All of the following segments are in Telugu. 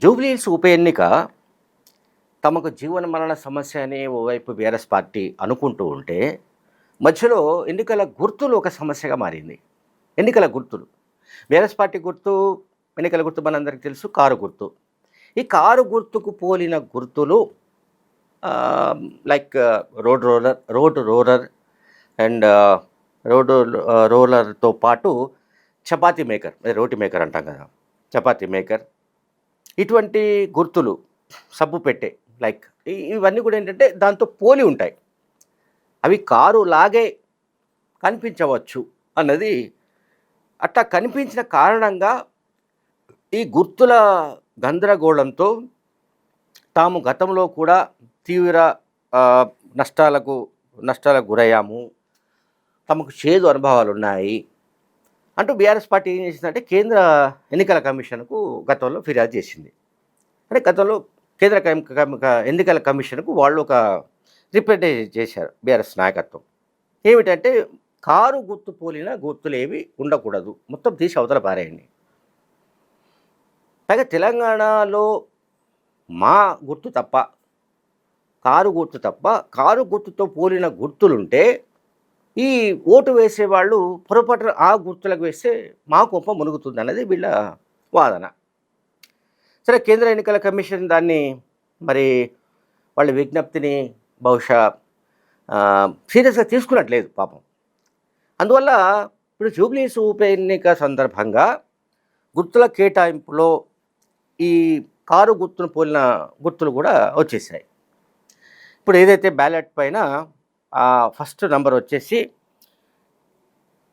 జూబ్లీహిల్స్ ఉప ఎన్నిక తమకు జీవన మరణ సమస్య అని ఓవైపు బీఆర్ఎస్ పార్టీ అనుకుంటూ ఉంటే, మధ్యలో ఎన్నికల గుర్తులు ఒక సమస్యగా మారింది. ఎన్నికల గుర్తులు. బీఆర్ఎస్ పార్టీ గుర్తు, ఎన్నికల గుర్తు మనందరికీ తెలుసు కారు గుర్తు. ఈ కారు గుర్తుకు పోలిన గుర్తులు లైక్ రోడ్ రోలర్ అండ్ రోలర్‌తో పాటు చపాతీ మేకర్, రోటీ మేకర్ అంటాం కదా! చపాతీ మేకర్. ఇటువంటి గుర్తులు, సబ్బు పెట్టె లైక్ ఇవన్నీ కూడా ఏంటంటే దాంతో పోలి ఉంటాయి. అవి కారు లాగే కనిపించవచ్చు అన్నది అట్లా కనిపించిన కారణంగా ఈ గుర్తుల గందరగోళంతో తాము గతంలో కూడా తీవ్ర నష్టాలకు గురయ్యాము, తమకు చేదు అనుభవాలున్నాయి అంటూ బీఆర్ఎస్ పార్టీ ఏం చేసిందంటే కేంద్ర ఎన్నికల కమిషన్కు గతంలో ఫిర్యాదు చేసింది. అంటే గతంలో కేంద్ర ఎన్నికల కమిషన్కు వాళ్ళు ఒక రిప్రజెంటేషన్ చేశారు బీఆర్ఎస్ నాయకత్వం. ఏమిటంటే కారు గుర్తు పోలిన గుర్తులు ఏవి ఉండకూడదు, మొత్తం తీసి అవతల పారేయండి. పైగా తెలంగాణలో మా గుర్తు తప్ప, కారు గుర్తు తప్ప, కారు గుర్తుతో పోలిన గుర్తులుంటే ఈ ఓటు వేసేవాళ్ళు పొరపాటు ఆ గుర్తులకు వేస్తే మా కొంప మునుగుతుంది అన్నది వీళ్ళ వాదన. సరే, కేంద్ర ఎన్నికల కమిషన్ దాన్ని మరి వాళ్ళ విజ్ఞప్తిని బహుశా సీరియస్గా తీసుకున్నట్లేదు పాపం. అందువల్ల ఇప్పుడు జూబ్లీహిల్స్ ఉప ఎన్నిక సందర్భంగా గుర్తుల కేటాయింపులో ఈ కారు గుర్తును పోలిన గుర్తులు కూడా వచ్చేసాయి. ఇప్పుడు ఏదైతే బ్యాలెట్ పైన ఫస్ట్ నంబర్ వచ్చేసి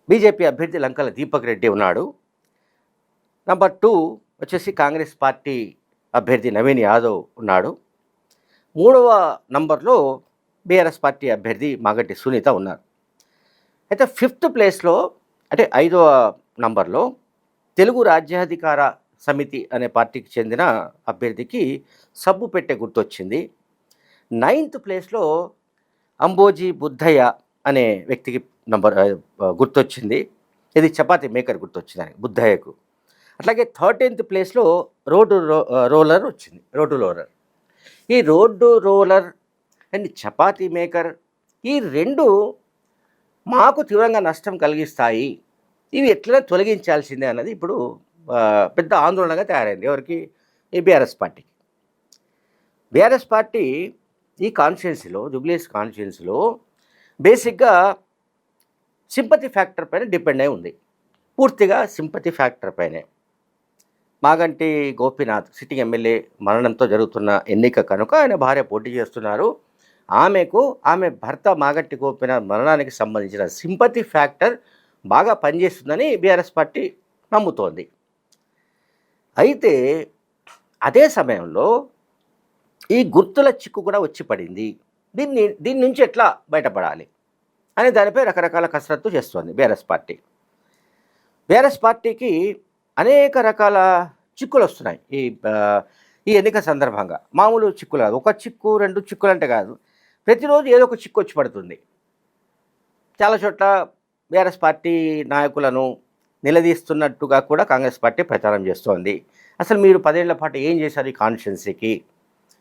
బీజేపీ అభ్యర్థి లంకల దీపక్ రెడ్డి ఉన్నాడు. నంబర్ 2 వచ్చేసి కాంగ్రెస్ పార్టీ అభ్యర్థి నవీన్ యాదవ్ ఉన్నాడు. 3వ నంబర్లో బీఆర్ఎస్ పార్టీ అభ్యర్థి మాగంటి సునీత ఉన్నారు. అయితే 5th ప్లేస్లో, అంటే 5వ నంబర్లో తెలుగు రాజ్యాధికార సమితి అనే పార్టీకి చెందిన అభ్యర్థికి సబ్బు పెట్టె గుర్తొచ్చింది. 9th ప్లేస్లో అంబోజీ బుద్ధయ్య అనే వ్యక్తికి గుర్తొచ్చింది. ఇది చపాతీ మేకర్ గుర్తొచ్చింది ఆయన బుద్ధయ్యకు. అట్లాగే 13th ప్లేస్లో రోలర్ వచ్చింది. Road roller. ఈ road roller and chapati maker ఈ రెండు మాకు తీవ్రంగా నష్టం కలిగిస్తాయి, ఇవి ఎట్లా తొలగించాల్సిందే అన్నది ఇప్పుడు పెద్ద ఆందోళనగా తయారైంది. ఎవరికి? ఈ బీఆర్ఎస్ పార్టీకి. బీఆర్ఎస్ పార్టీ ఈ కాన్స్టిట్యున్సీలో, జూబ్లీహిల్స్ కాన్స్టిట్యున్సీలో బేసిక్గా సింపతి ఫ్యాక్టర్ పైన డిపెండ్ అయి ఉంది. పూర్తిగా సింపతి ఫ్యాక్టర్ పైనే. మాగంటి గోపీనాథ్ సిట్టింగ్ ఎమ్మెల్యే మరణంతో జరుగుతున్న ఎన్నిక కనుక ఆయన భార్య పోటీ చేస్తున్నారు. ఆమె భర్త మాగంటి గోపీనాథ్ మరణానికి సంబంధించిన సింపతి ఫ్యాక్టర్ బాగా పనిచేస్తుందని బీఆర్ఎస్ పార్టీ నమ్ముతోంది. అయితే అదే సమయంలో ఈ గుర్తుల చిక్కు కూడా వచ్చి పడింది. దీని నుంచి ఎట్లా బయటపడాలి అనే దానిపై రకరకాల కసరత్తు చేస్తోంది బీఆర్ఎస్ పార్టీ. బీఆర్ఎస్ పార్టీకి అనేక రకాల చిక్కులు వస్తున్నాయి ఈ ఎన్నిక సందర్భంగా. మామూలు చిక్కులు కాదు, 1 చిక్కు 2 చిక్కులు అంటే కాదు, ప్రతిరోజు ఏదో ఒక చిక్కు వచ్చి పడుతుంది. చాలా చోట్ల బీఆర్ఎస్ పార్టీ నాయకులను నిలదీస్తున్నట్టుగా కూడా కాంగ్రెస్ పార్టీ ప్రచారం చేస్తోంది. అసలు మీరు 10 ఏళ్ల పాటు ఏం చేశారు ఈ కాన్స్టిట్యున్సీకి?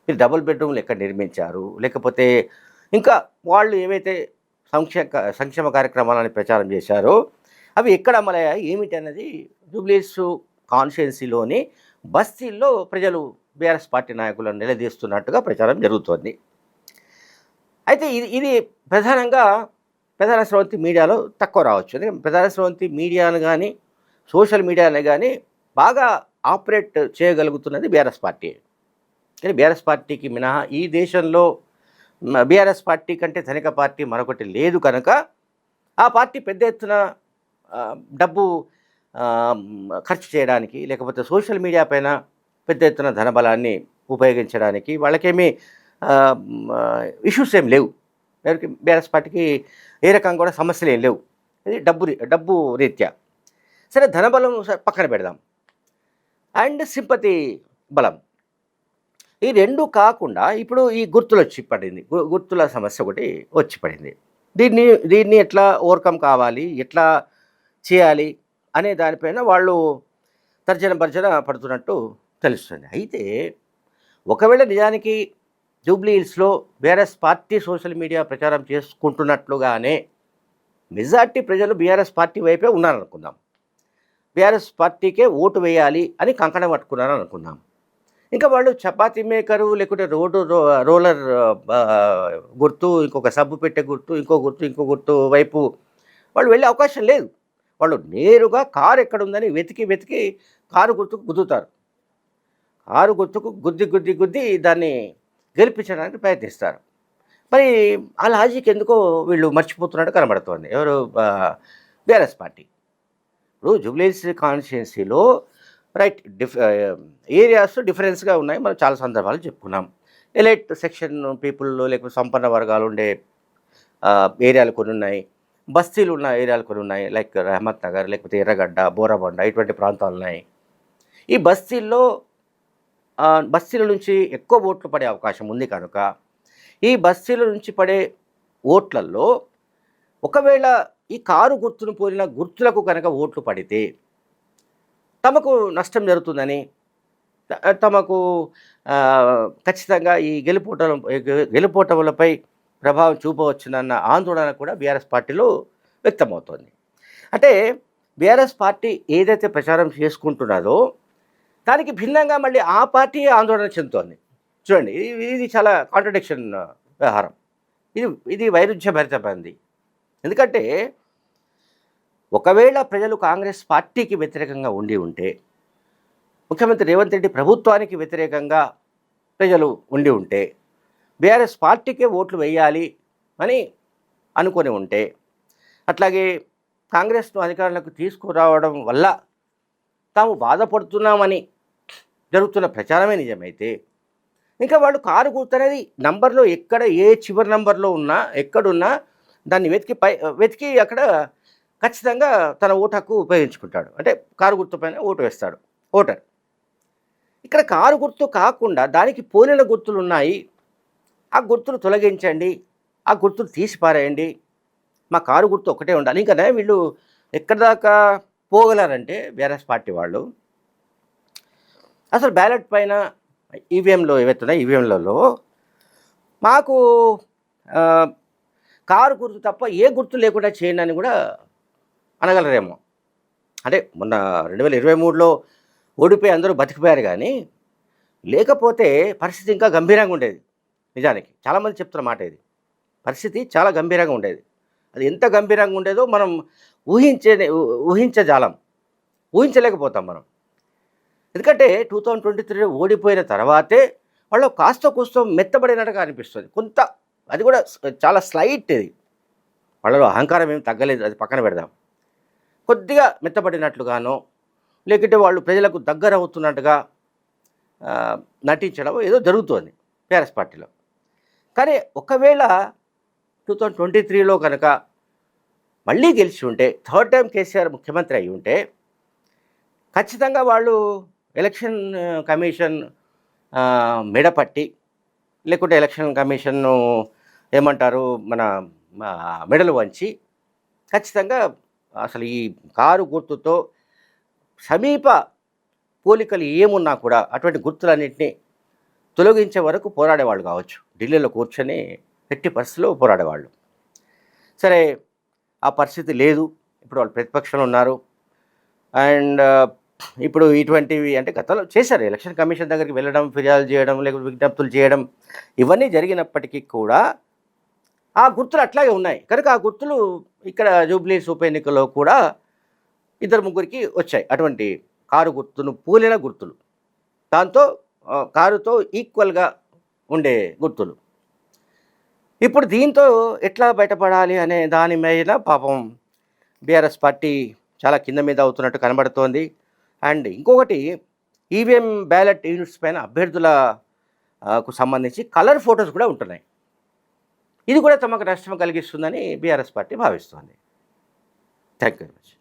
మీరు డబుల్ బెడ్రూమ్లు ఎక్కడ నిర్మించారు? లేకపోతే ఇంకా వాళ్ళు ఏవైతే సంక్షేమ కార్యక్రమాలని ప్రచారం చేశారో అవి ఎక్కడ అమలయ్యాయి ఏమిటి అన్నది జూబ్లీహిల్స్ కాన్స్టిట్యున్సీలోని బస్తీల్లో ప్రజలు బీఆర్ఎస్ పార్టీ నాయకులను నిలదీస్తున్నట్టుగా ప్రచారం జరుగుతోంది. అయితే ఇది ప్రధానంగా ప్రధాన స్రవంతి మీడియాలో తక్కువ రావచ్చు. ఎందుకంటే ప్రధాన స్రవంతి మీడియాను కానీ సోషల్ మీడియాను కానీ బాగా ఆపరేట్ చేయగలుగుతున్నది బీఆర్ఎస్ పార్టీ. కానీ బీఆర్ఎస్ పార్టీకి మినహా ఈ దేశంలో బీఆర్ఎస్ పార్టీ కంటే ధనిక పార్టీ మరొకటి లేదు కనుక ఆ పార్టీ పెద్ద ఎత్తున డబ్బు ఖర్చు చేయడానికి, లేకపోతే సోషల్ మీడియా పైన పెద్ద ఎత్తున ధనబలాన్ని ఉపయోగించడానికి వాళ్ళకేమీ ఇష్యూస్ ఏం లేవు. బీఆర్ఎస్ పార్టీకి ఏ రకంగా కూడా సమస్యలు ఏం లేవు. ఇది డబ్బు రీత్యా. సరే, ధనబలం పక్కన పెడదాం, అండ్ సింపతి బలం, ఈ రెండు కాకుండా ఇప్పుడు ఈ గుర్తులు వచ్చి పడింది. గుర్తుల సమస్య ఒకటి వచ్చి పడింది. దీన్ని ఎట్లా ఓవర్కమ్ కావాలి, ఎట్లా చేయాలి అనే దానిపైన వాళ్ళు తర్జన భర్జన పడుతున్నట్టు తెలుస్తుంది. అయితే ఒకవేళ నిజానికి జూబ్లీ హిల్స్‌లో బీఆర్ఎస్ పార్టీ సోషల్ మీడియా ప్రచారం చేసుకుంటున్నట్లుగానే మెజారిటీ ప్రజలు బీఆర్ఎస్ పార్టీ వైపే ఉన్నారనుకుందాం. బీఆర్ఎస్ పార్టీకే ఓటు వేయాలి అని కంకణం పట్టుకున్నారని అనుకుందాం. ఇంకా వాళ్ళు చపాతీ మేకరు లేకుంటే రోలర్ గుర్తు, ఇంకొక సబ్బు పెట్టే గుర్తు, ఇంకో గుర్తు వైపు వాళ్ళు వెళ్ళే అవకాశం లేదు. వాళ్ళు నేరుగా కారు ఎక్కడుందని వెతికి కారు గుర్తుకు గుద్దుతారు. కారు గుర్తుకు గుద్ది దాన్ని గెలిపించడానికి ప్రయత్నిస్తారు. మరి ఆ లాజిక్ ఎందుకో వీళ్ళు మర్చిపోతున్నట్టు కనబడుతోంది. ఎవరు? BRS party. ఇప్పుడు జూబ్లీహిల్స్ కాన్స్టిట్యుయెన్సీలో రైట్ ఏరియాస్ డిఫరెన్స్‌గా ఉన్నాయి. మనం చాలా సందర్భాలు చెప్పుకున్నాం. ఎలైట్ సెక్షన్ పీపుల్ లేకపోతే సంపన్న వర్గాలు ఉండే ఏరియాలు కొన్ని ఉన్నాయి. బస్తీలు ఉన్న ఏరియాలు కొన్ని ఉన్నాయి. లైక్ రహమత్ నగర్, లేకపోతే ఎర్రగడ్డ, బోరబండ ఇటువంటి ప్రాంతాలు ఉన్నాయి. ఈ బస్తీల నుంచి ఎక్కువ ఓట్లు పడే అవకాశం ఉంది కనుక ఈ బస్తీల నుంచి పడే ఓట్లల్లో ఒకవేళ ఈ కారు గుర్తును పోలిన గుర్తులకు కనుక ఓట్లు పడితే తమకు నష్టం జరుగుతుందని, తమకు ఖచ్చితంగా ఈ గెలుపోటములపై ప్రభావం చూపవచ్చునన్న ఆందోళన కూడా బీఆర్ఎస్ పార్టీలో వ్యక్తమవుతోంది. అంటే బీఆర్ఎస్ పార్టీ ఏదైతే ప్రచారం చేసుకుంటున్నదో దానికి భిన్నంగా మళ్ళీ ఆ పార్టీ ఆందోళన చెందుతోంది. చూడండి, ఇది చాలా కాంట్రడిక్షన్ వ్యవహారం. ఇది వైరుధ్యభరితమైంది. ఎందుకంటే ఒకవేళ ప్రజలు కాంగ్రెస్ పార్టీకి వ్యతిరేకంగా ఉంటే, ముఖ్యమంత్రి రేవంత్ రెడ్డి ప్రభుత్వానికి వ్యతిరేకంగా ప్రజలు ఉంటే, బీఆర్ఎస్ పార్టీకే ఓట్లు వేయాలి అని అనుకొని ఉంటే, అట్లాగే కాంగ్రెస్ను అధికారంలోకి తీసుకురావడం వల్ల తాము బాధపడుతున్నామని జరుగుతున్న ప్రచారమే నిజమైతే, ఇంకా వాళ్ళు కారు గుర్తు అనేది నంబర్లో ఎక్కడ ఏ చివరి నంబర్లో ఉన్నా ఎక్కడున్నా దాన్ని వెతికి అక్కడ ఖచ్చితంగా తన ఓటు హక్కు ఉపయోగించుకుంటాడు. అంటే కారు గుర్తు పైన ఓటు వేస్తాడు ఓటర్. ఇక్కడ కారు గుర్తు కాకుండా దానికి పోలిన గుర్తులు ఉన్నాయి, ఆ గుర్తులు తొలగించండి, ఆ గుర్తులు తీసిపారేయండి, మా కారు గుర్తు ఒకటే ఉండాలి. ఇంకా వీళ్ళు ఎక్కడి దాకా పోగలరంటే బీఆర్ఎస్ పార్టీ వాళ్ళు అసలు బ్యాలెట్ పైన ఈవీఎంలో ఏవైతున్నాయి ఈవీఎంలలో మాకు కారు గుర్తు తప్ప ఏ గుర్తు లేకుండా చేయండి అని కూడా అనగలరేమో. అంటే మొన్న 2023లో ఓడిపోయి అందరూ బతికిపోయారు, కానీ లేకపోతే పరిస్థితి ఇంకా గంభీరంగా ఉండేది. నిజానికి చాలామంది చెప్తున్న మాట ఇది. పరిస్థితి చాలా గంభీరంగా ఉండేది. అది ఎంత గంభీరంగా ఉండేదో మనం ఊహించలేకపోతాం మనం. ఎందుకంటే 2023లో ఓడిపోయిన తర్వాతే వాళ్ళు కాస్త కూస్తో మెత్తబడినట్టుగా అనిపిస్తుంది. కొంత అది కూడా చాలా స్లైట్. ఇది వాళ్ళలో అహంకారం ఏమి తగ్గలేదు, అది పక్కన పెడదాం. కొద్దిగా మెత్తబడినట్లుగానో లేకుంటే వాళ్ళు ప్రజలకు దగ్గర అవుతున్నట్టుగా నటించడం ఏదో జరుగుతోంది బీఆర్ఎస్ పార్టీలో. కానీ ఒకవేళ 2023లో కనుక మళ్ళీ గెలిచి ఉంటే, థర్డ్ టైం కేసీఆర్ ముఖ్యమంత్రి అయి ఉంటే, ఖచ్చితంగా వాళ్ళు ఎలక్షన్ కమిషన్ మెడపట్టి, లేకుంటే ఎలక్షన్ కమిషన్ను ఏమంటారు మన మెడలు వంచి ఖచ్చితంగా అసలు ఈ కారు గుర్తుతో సమీప పోలికలు ఏమున్నా కూడా అటువంటి గుర్తులన్నింటినీ తొలగించే వరకు పోరాడేవాళ్ళు కావచ్చు. ఢిల్లీలో కూర్చొని ఎట్టి పరిస్థితుల్లో పోరాడేవాళ్ళు. సరే, ఆ పరిస్థితి లేదు. ఇప్పుడు వాళ్ళు ప్రతిపక్షంలో ఉన్నారు. అండ్ ఇప్పుడు ఇటువంటివి అంటే గతంలో చేశారు. ఎలక్షన్ కమిషన్ దగ్గరికి వెళ్ళడం, ఫిర్యాదు చేయడం, లేకపోతే విజ్ఞప్తులు చేయడం, ఇవన్నీ జరిగినప్పటికీ కూడా ఆ గుర్తులు అట్లాగే ఉన్నాయి. కనుక ఆ గుర్తులు ఇక్కడ జూబ్లీహిల్స్ ఉప ఎన్నికల్లో కూడా 2-3కి వచ్చాయి. అటువంటి కారు గుర్తును పోలిన గుర్తులు, దాంతో కారుతో ఈక్వల్గా ఉండే గుర్తులు. ఇప్పుడు దీంతో ఎట్లా బయటపడాలి అనే దాని మీద పాపం బీఆర్ఎస్ పార్టీ చాలా కింద మీద అవుతున్నట్టు కనబడుతోంది. అండ్ ఇంకొకటి, ఈవీఎం బ్యాలెట్ యూనిట్స్ పైన అభ్యర్థులకు సంబంధించి కలర్ ఫొటోస్ కూడా ఉంటున్నాయి. ఇది కూడా తమకు నష్టం కలిగిస్తుందని బీఆర్ఎస్ పార్టీ భావిస్తోంది. Thank you very much.